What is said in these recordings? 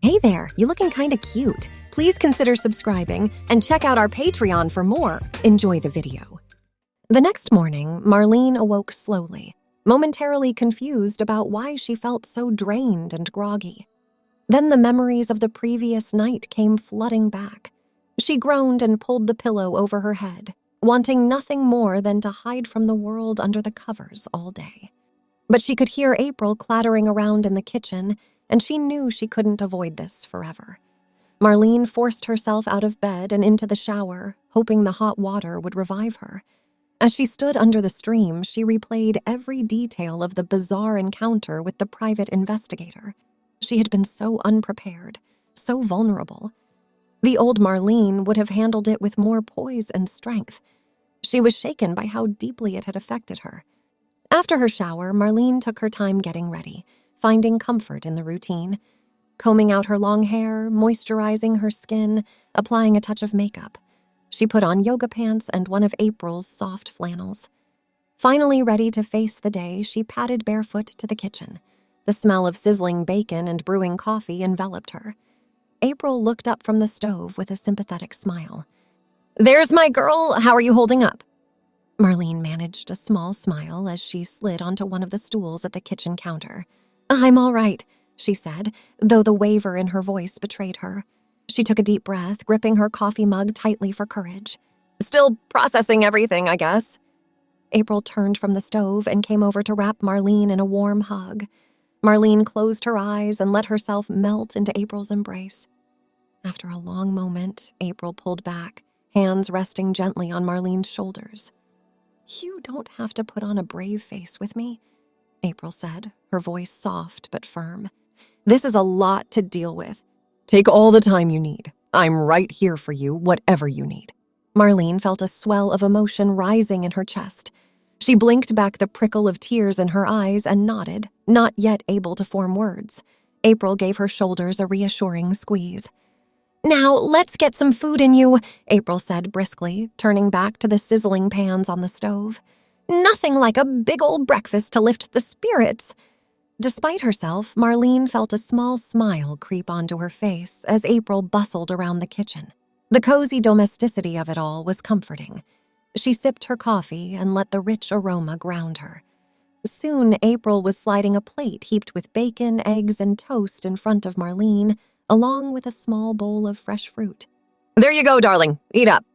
Hey there, you looking kinda cute. Please consider subscribing and check out our Patreon for more. Enjoy the video. The next morning, Marlene awoke slowly, momentarily confused about why she felt so drained and groggy. Then the memories of the previous night came flooding back. She groaned and pulled the pillow over her head, wanting nothing more than to hide from the world under the covers all day. But she could hear April clattering around in the kitchen, and she knew she couldn't avoid this forever. Marlene forced herself out of bed and into the shower, hoping the hot water would revive her. As she stood under the stream, she replayed every detail of the bizarre encounter with the private investigator. She had been so unprepared, so vulnerable. The old Marlene would have handled it with more poise and strength. She was shaken by how deeply it had affected her. After her shower, Marlene took her time getting ready, finding comfort in the routine, combing out her long hair, moisturizing her skin, applying a touch of makeup. She put on yoga pants and one of April's soft flannels. Finally ready to face the day, she padded barefoot to the kitchen. The smell of sizzling bacon and brewing coffee enveloped her. April looked up from the stove with a sympathetic smile. "There's my girl. How are you holding up?" Marlene managed a small smile as she slid onto one of the stools at the kitchen counter. "I'm all right," she said, though the waver in her voice betrayed her. She took a deep breath, gripping her coffee mug tightly for courage. "Still processing everything, I guess." April turned from the stove and came over to wrap Marlene in a warm hug. Marlene closed her eyes and let herself melt into April's embrace. After a long moment, April pulled back, hands resting gently on Marlene's shoulders. "You don't have to put on a brave face with me," April said, her voice soft but firm. "This is a lot to deal with. Take all the time you need. I'm right here for you, whatever you need." Marlene felt a swell of emotion rising in her chest. She blinked back the prickle of tears in her eyes and nodded, not yet able to form words. April gave her shoulders a reassuring squeeze. "Now, let's get some food in you," April said briskly, turning back to the sizzling pans on the stove. "Nothing like a big old breakfast to lift the spirits." Despite herself, Marlene felt a small smile creep onto her face as April bustled around the kitchen. The cozy domesticity of it all was comforting. She sipped her coffee and let the rich aroma ground her. Soon, April was sliding a plate heaped with bacon, eggs, and toast in front of Marlene, along with a small bowl of fresh fruit. "There you go, darling. Eat up."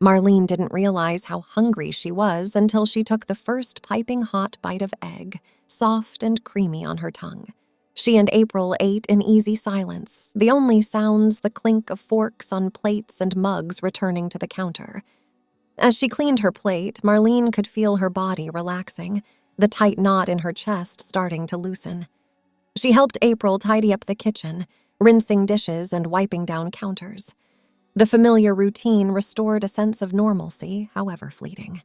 Marlene didn't realize how hungry she was until she took the first piping hot bite of egg, soft and creamy on her tongue. She and April ate in easy silence, the only sounds the clink of forks on plates and mugs returning to the counter. As she cleaned her plate, Marlene could feel her body relaxing, the tight knot in her chest starting to loosen. She helped April tidy up the kitchen, rinsing dishes and wiping down counters. The familiar routine restored a sense of normalcy, however fleeting.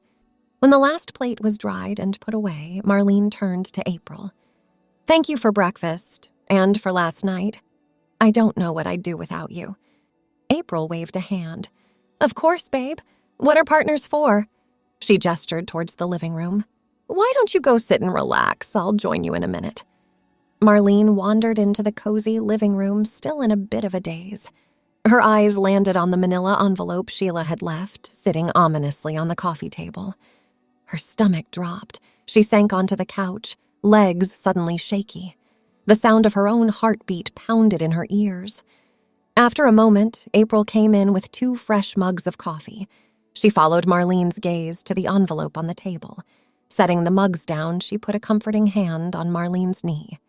When the last plate was dried and put away, Marlene turned to April. "Thank you for breakfast, and for last night. I don't know what I'd do without you." April waved a hand. "Of course, babe. What are partners for?" She gestured towards the living room. "Why don't you go sit and relax? I'll join you in a minute." Marlene wandered into the cozy living room, still in a bit of a daze. Her eyes landed on the manila envelope Sheila had left, sitting ominously on the coffee table. Her stomach dropped. She sank onto the couch, legs suddenly shaky. The sound of her own heartbeat pounded in her ears. After a moment, April came in with 2 fresh mugs of coffee. She followed Marlene's gaze to the envelope on the table. Setting the mugs down, she put a comforting hand on Marlene's knee.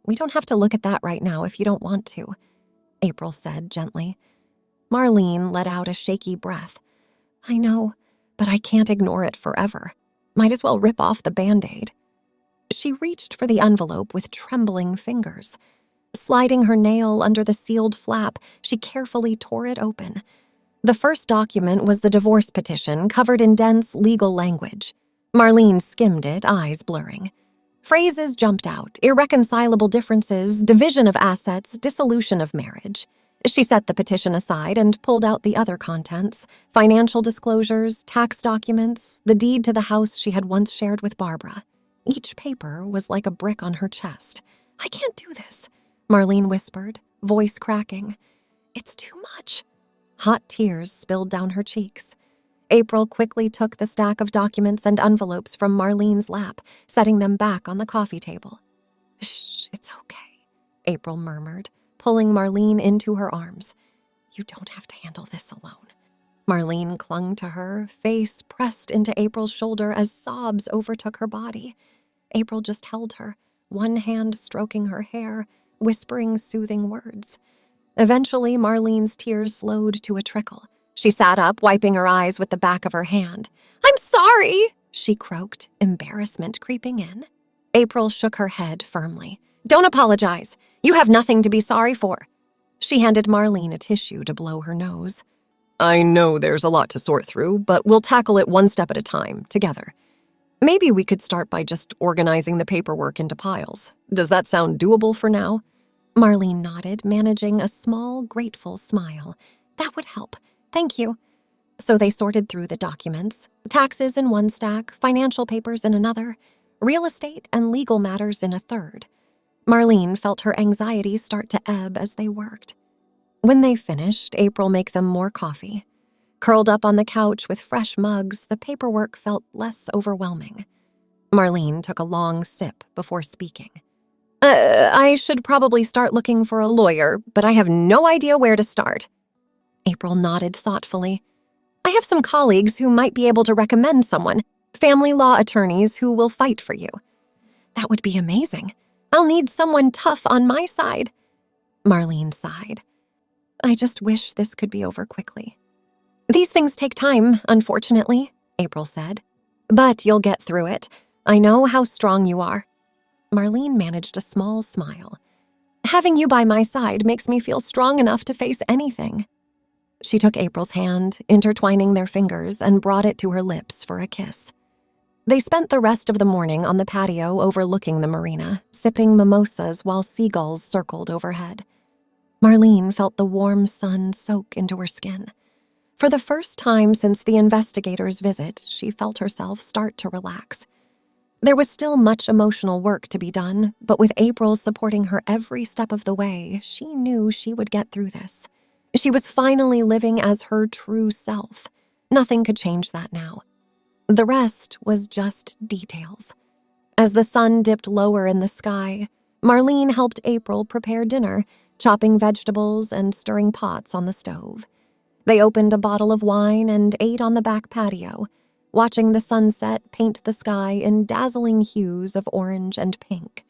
"We don't have to look at that right now if you don't want to," April said gently. Marlene let out a shaky breath. "I know, but I can't ignore it forever. Might as well rip off the Band-Aid." She reached for the envelope with trembling fingers. Sliding her nail under the sealed flap, she carefully tore it open. The first document was the divorce petition, covered in dense legal language. Marlene skimmed it, eyes blurring. Phrases jumped out: irreconcilable differences, division of assets, dissolution of marriage. She set the petition aside and pulled out the other contents: financial disclosures, tax documents, the deed to the house she had once shared with Barbara. Each paper was like a brick on her chest. "I can't do this," Marlene whispered, voice cracking. "It's too much." Hot tears spilled down her cheeks. April quickly took the stack of documents and envelopes from Marlene's lap, setting them back on the coffee table. "Shh, it's okay," April murmured, pulling Marlene into her arms. "You don't have to handle this alone." Marlene clung to her, face pressed into April's shoulder as sobs overtook her body. April just held her, one hand stroking her hair, whispering soothing words. Eventually, Marlene's tears slowed to a trickle. She sat up, wiping her eyes with the back of her hand. "I'm sorry," she croaked, embarrassment creeping in. April shook her head firmly. "Don't apologize. You have nothing to be sorry for." She handed Marlene a tissue to blow her nose. "I know there's a lot to sort through, but we'll tackle it one step at a time, together. Maybe we could start by just organizing the paperwork into piles. Does that sound doable for now?" Marlene nodded, managing a small, grateful smile. "That would help. Thank you." So they sorted through the documents, taxes in one stack, financial papers in another, real estate and legal matters in a third. Marlene felt her anxiety start to ebb as they worked. When they finished, April made them more coffee. Curled up on the couch with fresh mugs, the paperwork felt less overwhelming. Marlene took a long sip before speaking. I should probably start looking for a lawyer, but I have no idea where to start." April nodded thoughtfully. "I have some colleagues who might be able to recommend someone, family law attorneys who will fight for you." "That would be amazing. I'll need someone tough on my side." Marlene sighed. "I just wish this could be over quickly." "These things take time, unfortunately," April said. "But you'll get through it. I know how strong you are." Marlene managed a small smile. "Having you by my side makes me feel strong enough to face anything." She took April's hand, intertwining their fingers, and brought it to her lips for a kiss. They spent the rest of the morning on the patio overlooking the marina, sipping mimosas while seagulls circled overhead. Marlene felt the warm sun soak into her skin. For the first time since the investigator's visit, she felt herself start to relax. There was still much emotional work to be done, but with April supporting her every step of the way, she knew she would get through this. She was finally living as her true self. Nothing could change that now. The rest was just details. As the sun dipped lower in the sky, Marlene helped April prepare dinner, chopping vegetables and stirring pots on the stove. They opened a bottle of wine and ate on the back patio, watching the sunset paint the sky in dazzling hues of orange and pink.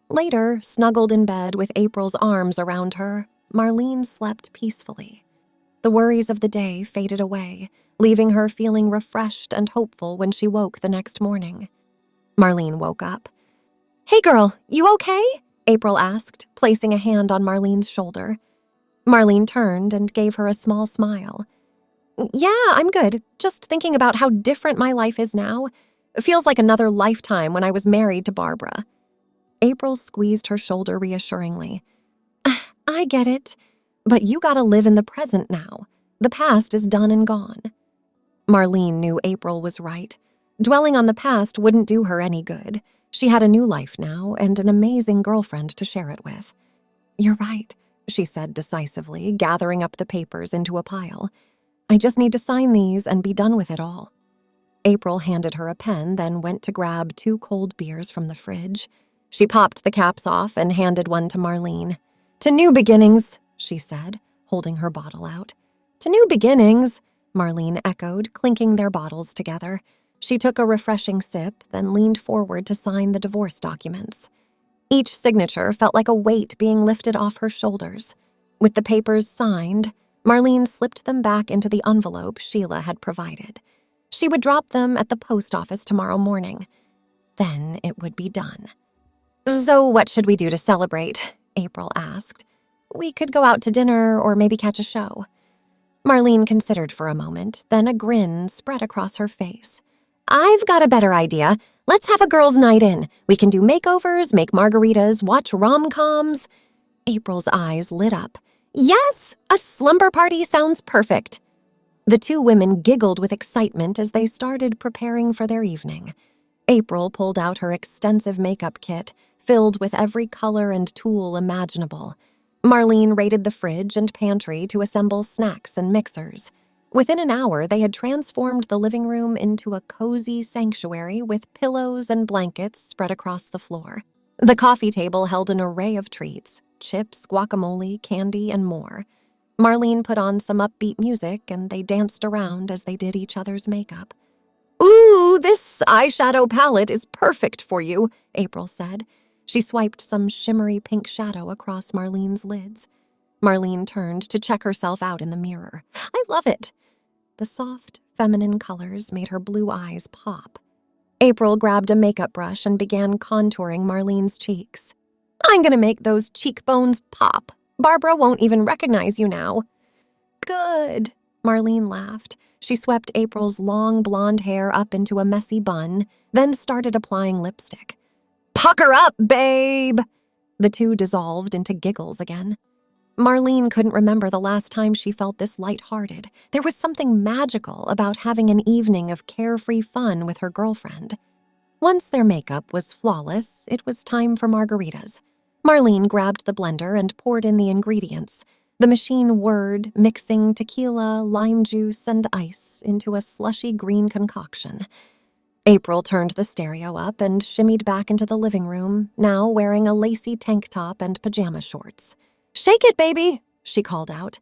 Later, snuggled in bed with April's arms around her, Marlene slept peacefully. The worries of the day faded away, leaving her feeling refreshed and hopeful when she woke the next morning. Marlene woke up. "Hey girl, you okay?" April asked, placing a hand on Marlene's shoulder. Marlene turned and gave her a small smile. "Yeah, I'm good. Just thinking about how different my life is now. It feels like another lifetime when I was married to Barbara." April squeezed her shoulder reassuringly. "I get it, but you gotta live in the present now. The past is done and gone." Marlene knew April was right. Dwelling on the past wouldn't do her any good. She had a new life now and an amazing girlfriend to share it with. "You're right," she said decisively, gathering up the papers into a pile. "I just need to sign these and be done with it all." April handed her a pen, then went to grab 2 cold beers from the fridge. She popped the caps off and handed one to Marlene. "To new beginnings," she said, holding her bottle out. "To new beginnings," Marlene echoed, clinking their bottles together. She took a refreshing sip, then leaned forward to sign the divorce documents. Each signature felt like a weight being lifted off her shoulders. With the papers signed, Marlene slipped them back into the envelope Sheila had provided. She would drop them at the post office tomorrow morning. Then it would be done. "So what should we do to celebrate?" April asked. "We could go out to dinner or maybe catch a show." Marlene considered for a moment, then a grin spread across her face. "I've got a better idea. Let's have a girls' night in. We can do makeovers, make margaritas, watch rom-coms." April's eyes lit up. "Yes, a slumber party sounds perfect." The 2 women giggled with excitement as they started preparing for their evening. April pulled out her extensive makeup kit, filled with every color and tool imaginable. Marlene raided the fridge and pantry to assemble snacks and mixers. Within an hour, they had transformed the living room into a cozy sanctuary with pillows and blankets spread across the floor. The coffee table held an array of treats: chips, guacamole, candy, and more. Marlene put on some upbeat music, and they danced around as they did each other's makeup. "Ooh, this eyeshadow palette is perfect for you," April said. She swiped some shimmery pink shadow across Marlene's lids. Marlene turned to check herself out in the mirror. "I love it." The soft, feminine colors made her blue eyes pop. April grabbed a makeup brush and began contouring Marlene's cheeks. "I'm gonna make those cheekbones pop. Barbara won't even recognize you now." "Good," Marlene laughed. She swept April's long blonde hair up into a messy bun, then started applying lipstick. "Pucker up, babe!" The two dissolved into giggles again. Marlene couldn't remember the last time she felt this lighthearted. There was something magical about having an evening of carefree fun with her girlfriend. Once their makeup was flawless, it was time for margaritas. Marlene grabbed the blender and poured in the ingredients. The machine whirred, mixing tequila, lime juice, and ice into a slushy green concoction. April turned the stereo up and shimmied back into the living room, now wearing a lacy tank top and pajama shorts. "Shake it, baby," she called out.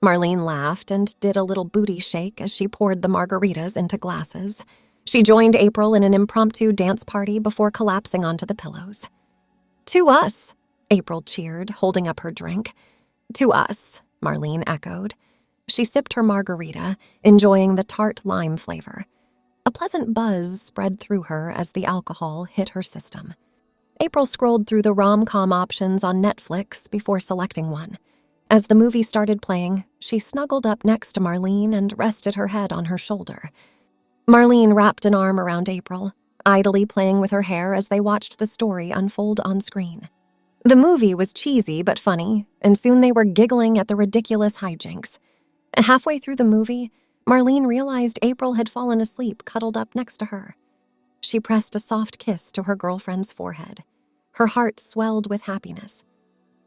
Marlene laughed and did a little booty shake as she poured the margaritas into glasses. She joined April in an impromptu dance party before collapsing onto the pillows. "To us," April cheered, holding up her drink. "To us," Marlene echoed. She sipped her margarita, enjoying the tart lime flavor. A pleasant buzz spread through her as the alcohol hit her system. April scrolled through the rom-com options on Netflix before selecting one. As the movie started playing, she snuggled up next to Marlene and rested her head on her shoulder. Marlene wrapped an arm around April, idly playing with her hair as they watched the story unfold on screen. The movie was cheesy but funny, and soon they were giggling at the ridiculous hijinks. Halfway through the movie, Marlene realized April had fallen asleep cuddled up next to her. She pressed a soft kiss to her girlfriend's forehead. Her heart swelled with happiness.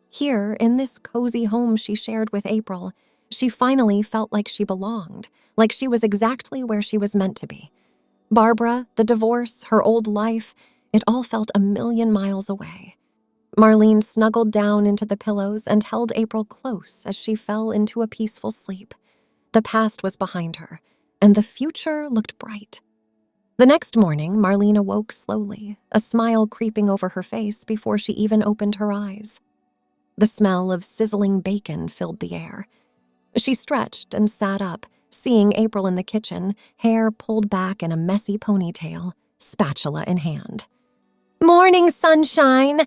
Here, in this cozy home she shared with April, she finally felt like she belonged, like she was exactly where she was meant to be. Barbara, the divorce, her old life, it all felt a million miles away. Marlene snuggled down into the pillows and held April close as she fell into a peaceful sleep. The past was behind her, and the future looked bright. The next morning, Marlene awoke slowly, a smile creeping over her face before she even opened her eyes. The smell of sizzling bacon filled the air. She stretched and sat up, seeing April in the kitchen, hair pulled back in a messy ponytail, spatula in hand. "Morning, sunshine!"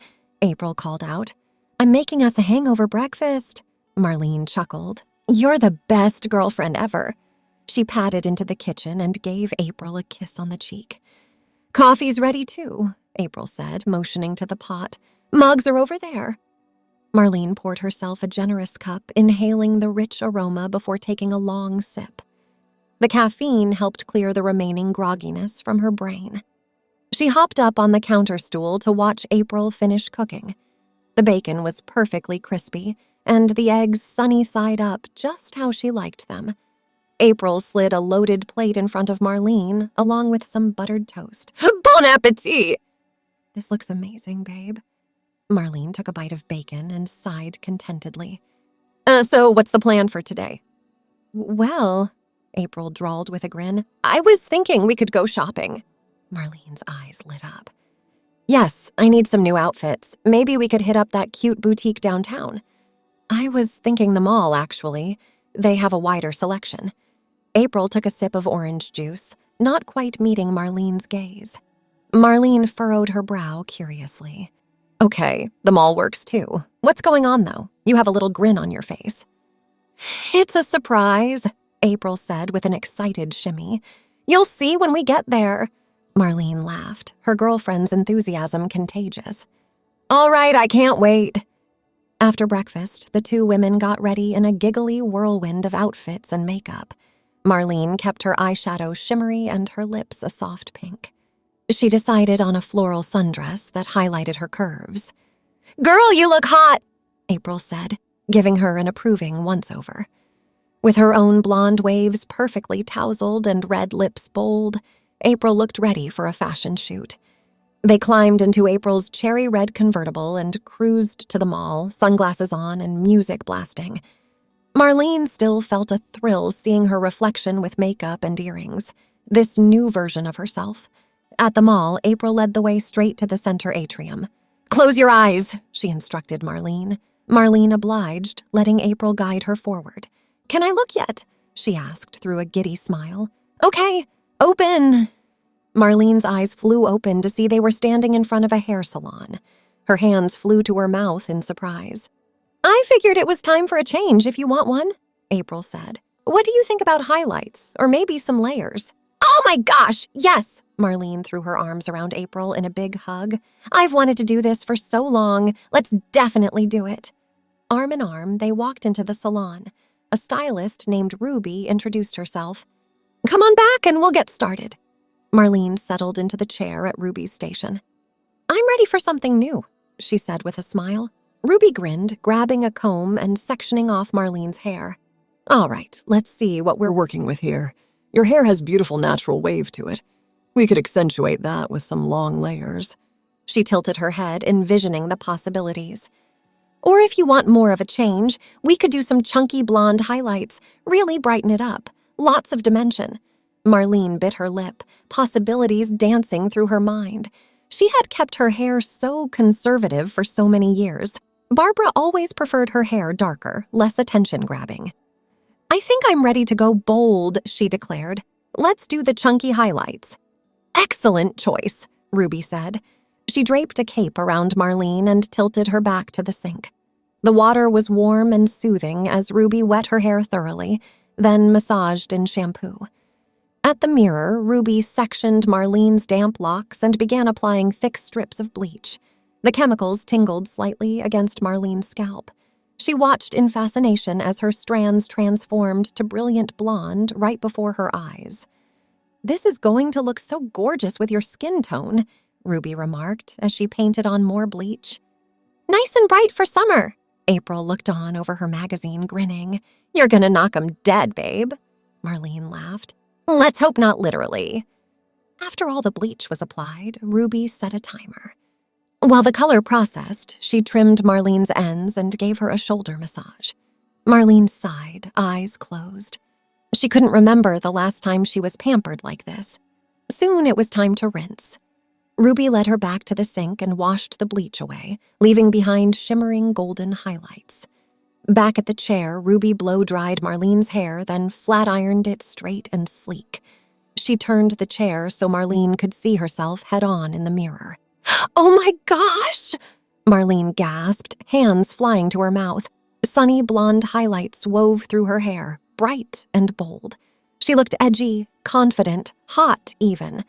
April called out. "I'm making us a hangover breakfast." Marlene chuckled. "You're the best girlfriend ever." She padded into the kitchen and gave April a kiss on the cheek. "Coffee's ready too," April said, motioning to the pot. "Mugs are over there." Marlene poured herself a generous cup, inhaling the rich aroma before taking a long sip. The caffeine helped clear the remaining grogginess from her brain. She hopped up on the counter stool to watch April finish cooking. The bacon was perfectly crispy, and the eggs sunny side up just how she liked them. April slid a loaded plate in front of Marlene, along with some buttered toast. "Bon appetit!" "This looks amazing, babe." Marlene took a bite of bacon and sighed contentedly. So what's the plan for today?" "Well," April drawled with a grin, "I was thinking we could go shopping." Marlene's eyes lit up. "Yes, I need some new outfits. Maybe we could hit up that cute boutique downtown." "I was thinking the mall, actually. They have a wider selection." April took a sip of orange juice, not quite meeting Marlene's gaze. Marlene furrowed her brow curiously. "Okay, the mall works too. What's going on, though? You have a little grin on your face." "It's a surprise," April said with an excited shimmy. "You'll see when we get there." Marlene laughed, her girlfriend's enthusiasm contagious. "All right, I can't wait." After breakfast, the two women got ready in a giggly whirlwind of outfits and makeup. Marlene kept her eyeshadow shimmery and her lips a soft pink. She decided on a floral sundress that highlighted her curves. "Girl, you look hot," April said. giving her an approving once-over. With her own blonde waves perfectly tousled and red lips bold, April looked ready for a fashion shoot. They climbed into April's cherry-red convertible and cruised to the mall, sunglasses on and music blasting. Marlene still felt a thrill seeing her reflection with makeup and earrings, this new version of herself. At the mall, April led the way straight to the center atrium. "Close your eyes," she instructed Marlene. Marlene obliged, letting April guide her forward. "Can I look yet?" she asked through a giddy smile. "Okay, open." Marlene's eyes flew open to see they were standing in front of a hair salon. Her hands flew to her mouth in surprise. "I figured it was time for a change if you want one," April said. "What do you think about highlights, or maybe some layers?" "Oh my gosh, yes!" Marlene threw her arms around April in a big hug. "I've wanted to do this for so long. Let's definitely do it." Arm in arm, they walked into the salon. A stylist named Ruby introduced herself. "Come on back and we'll get started." Marlene settled into the chair at Ruby's station. "I'm ready for something new," she said with a smile. Ruby grinned, grabbing a comb and sectioning off Marlene's hair. "All right, let's see what we're working with here. Your hair has beautiful natural wave to it. We could accentuate that with some long layers." She tilted her head, envisioning the possibilities. "Or if you want more of a change, we could do some chunky blonde highlights, really brighten it up. Lots of dimension." Marlene bit her lip, possibilities dancing through her mind. She had kept her hair so conservative for so many years. Barbara always preferred her hair darker, less attention-grabbing. "I think I'm ready to go bold," she declared. "Let's do the chunky highlights." "Excellent choice," Ruby said. She draped a cape around Marlene and tilted her back to the sink. The water was warm and soothing as Ruby wet her hair thoroughly, then massaged in shampoo. At the mirror, Ruby sectioned Marlene's damp locks and began applying thick strips of bleach. The chemicals tingled slightly against Marlene's scalp. She watched in fascination as her strands transformed to brilliant blonde right before her eyes. "This is going to look so gorgeous with your skin tone," Ruby remarked as she painted on more bleach. "Nice and bright for summer." April looked on over her magazine, grinning. "You're gonna knock 'em dead, babe." Marlene laughed. "Let's hope not literally." After all the bleach was applied, Ruby set a timer. While the color processed, she trimmed Marlene's ends and gave her a shoulder massage. Marlene sighed, eyes closed. She couldn't remember the last time she was pampered like this. Soon it was time to rinse. Ruby led her back to the sink and washed the bleach away, leaving behind shimmering golden highlights. Back at the chair, Ruby blow-dried Marlene's hair, then flat-ironed it straight and sleek. She turned the chair so Marlene could see herself head-on in the mirror. "Oh my gosh!" Marlene gasped, hands flying to her mouth. Sunny blonde highlights wove through her hair, bright and bold. She looked edgy, confident, hot even.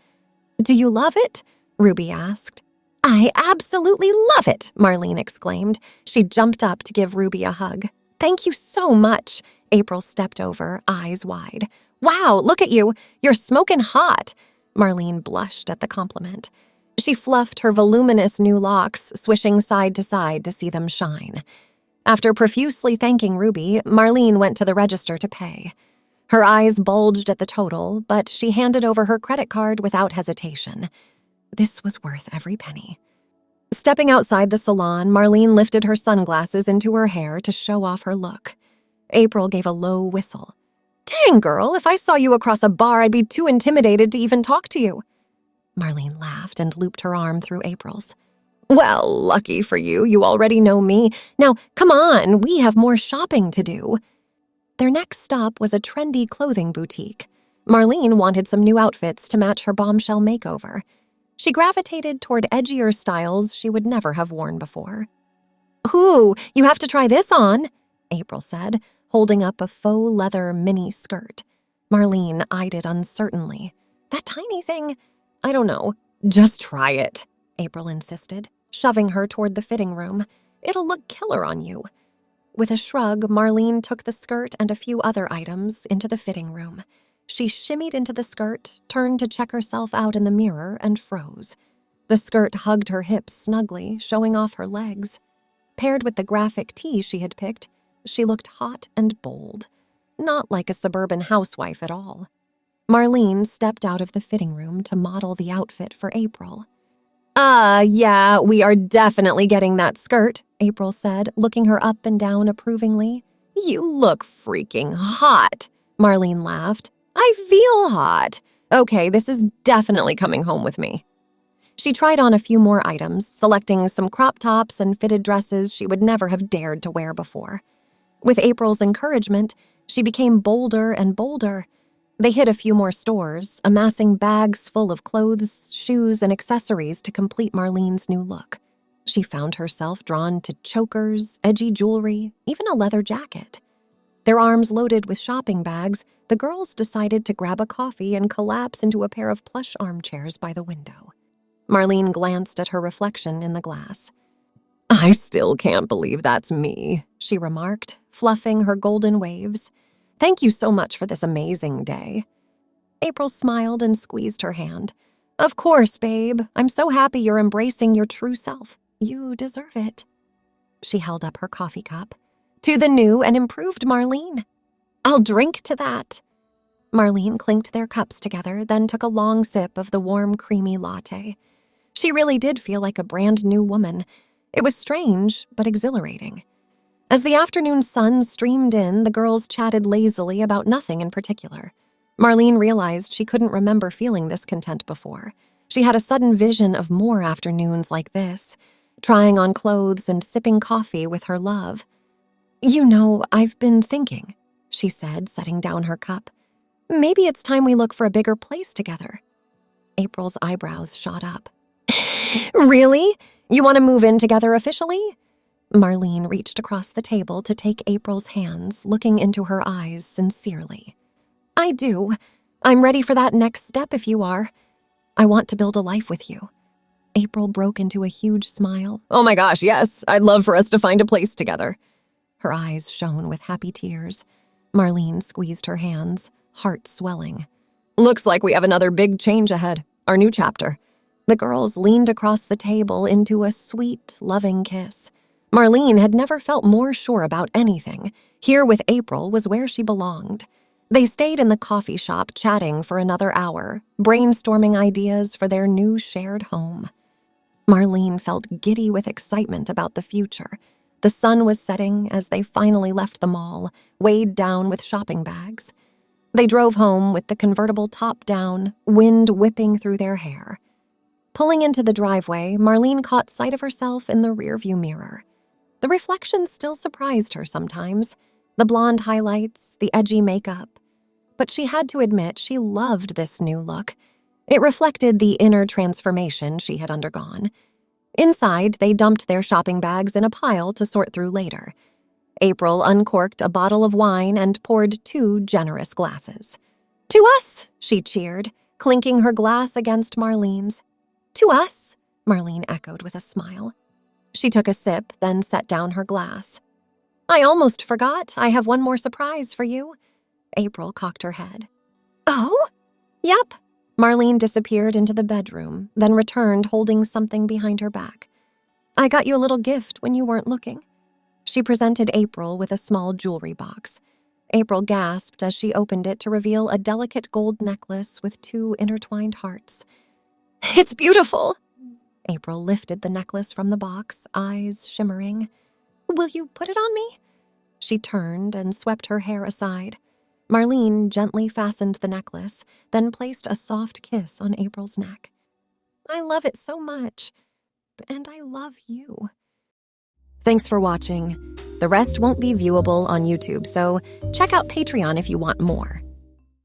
"Do you love it?" Ruby asked. "I absolutely love it," Marlene exclaimed. She jumped up to give Ruby a hug. "Thank you so much." April stepped over, eyes wide. "Wow, look at you. You're smoking hot." Marlene blushed at the compliment. She fluffed her voluminous new locks, swishing side to side to see them shine. After profusely thanking Ruby, Marlene went to the register to pay. Her eyes bulged at the total, but she handed over her credit card without hesitation. This was worth every penny. Stepping outside the salon, Marlene lifted her sunglasses into her hair to show off her look. April gave a low whistle. "Dang, girl, if I saw you across a bar, I'd be too intimidated to even talk to you." Marlene laughed and looped her arm through April's. "Well, lucky for you, you already know me. Now, come on, we have more shopping to do." Their next stop was a trendy clothing boutique. Marlene wanted some new outfits to match her bombshell makeover. She gravitated toward edgier styles she would never have worn before. "Ooh, you have to try this on," April said, holding up a faux leather mini skirt. Marlene eyed it uncertainly. "That tiny thing? I don't know. Just try it," April insisted, shoving her toward the fitting room. "It'll look killer on you." With a shrug, Marlene took the skirt and a few other items into the fitting room. She shimmied into the skirt, turned to check herself out in the mirror, and froze. The skirt hugged her hips snugly, showing off her legs. Paired with the graphic tee she had picked, She looked hot and bold, not like a suburban housewife at all. Marlene stepped out of the fitting room to model the outfit for April. Yeah, we are definitely getting that skirt, April said, looking her up and down approvingly. You look freaking hot, Marlene laughed. I feel hot. Okay, this is definitely coming home with me. She tried on a few more items, selecting some crop tops and fitted dresses she would never have dared to wear before. With April's encouragement, she became bolder and bolder. They hit a few more stores, amassing bags full of clothes, shoes, and accessories to complete Marlene's new look. She found herself drawn to chokers, edgy jewelry, even a leather jacket. Their arms loaded with shopping bags, the girls decided to grab a coffee and collapse into a pair of plush armchairs by the window. Marlene glanced at her reflection in the glass. I still can't believe that's me, she remarked, fluffing her golden waves. Thank you so much for this amazing day. April smiled and squeezed her hand. Of course, babe. I'm so happy you're embracing your true self. You deserve it. She held up her coffee cup. To the new and improved Marlene. I'll drink to that. Marlene clinked their cups together, then took a long sip of the warm, creamy latte. She really did feel like a brand new woman. It was strange, but exhilarating. As the afternoon sun streamed in, the girls chatted lazily about nothing in particular. Marlene realized she couldn't remember feeling this content before. She had a sudden vision of more afternoons like this, trying on clothes and sipping coffee with her love. You know, I've been thinking, she said, setting down her cup. Maybe it's time we look for a bigger place together. April's eyebrows shot up. Really? You want to move in together officially? Marlene reached across the table to take April's hands, looking into her eyes sincerely. I do. I'm ready for that next step if you are. I want to build a life with you. April broke into a huge smile. Oh my gosh, yes. I'd love for us to find a place together. Her eyes shone with happy tears. Marlene squeezed her hands, heart swelling. Looks like we have another big change ahead, our new chapter. The girls leaned across the table into a sweet, loving kiss. Marlene had never felt more sure about anything. Here with April was where she belonged. They stayed in the coffee shop chatting for another hour, brainstorming ideas for their new shared home. Marlene felt giddy with excitement about the future. The sun was setting as they finally left the mall, weighed down with shopping bags. They drove home with the convertible top down, wind whipping through their hair. Pulling into the driveway, Marlene caught sight of herself in the rearview mirror. The reflection still surprised her sometimes, the blonde highlights, the edgy makeup. But she had to admit she loved this new look. It reflected the inner transformation she had undergone. Inside, they dumped their shopping bags in a pile to sort through later. April uncorked a bottle of wine and poured 2 generous glasses. To us, she cheered, clinking her glass against Marlene's. To us, Marlene echoed with a smile. She took a sip, then set down her glass. I almost forgot. I have one more surprise for you. April cocked her head. Oh? Yep. Marlene disappeared into the bedroom, then returned holding something behind her back. I got you a little gift when you weren't looking. She presented April with a small jewelry box. April gasped as she opened it to reveal a delicate gold necklace with 2 intertwined hearts. It's beautiful. April lifted the necklace from the box, eyes shimmering. Will you put it on me? She turned and swept her hair aside. Marlene gently fastened the necklace, then placed a soft kiss on April's neck. I love it so much, and I love you. Thanks for watching. The rest won't be viewable on YouTube, so check out Patreon if you want more.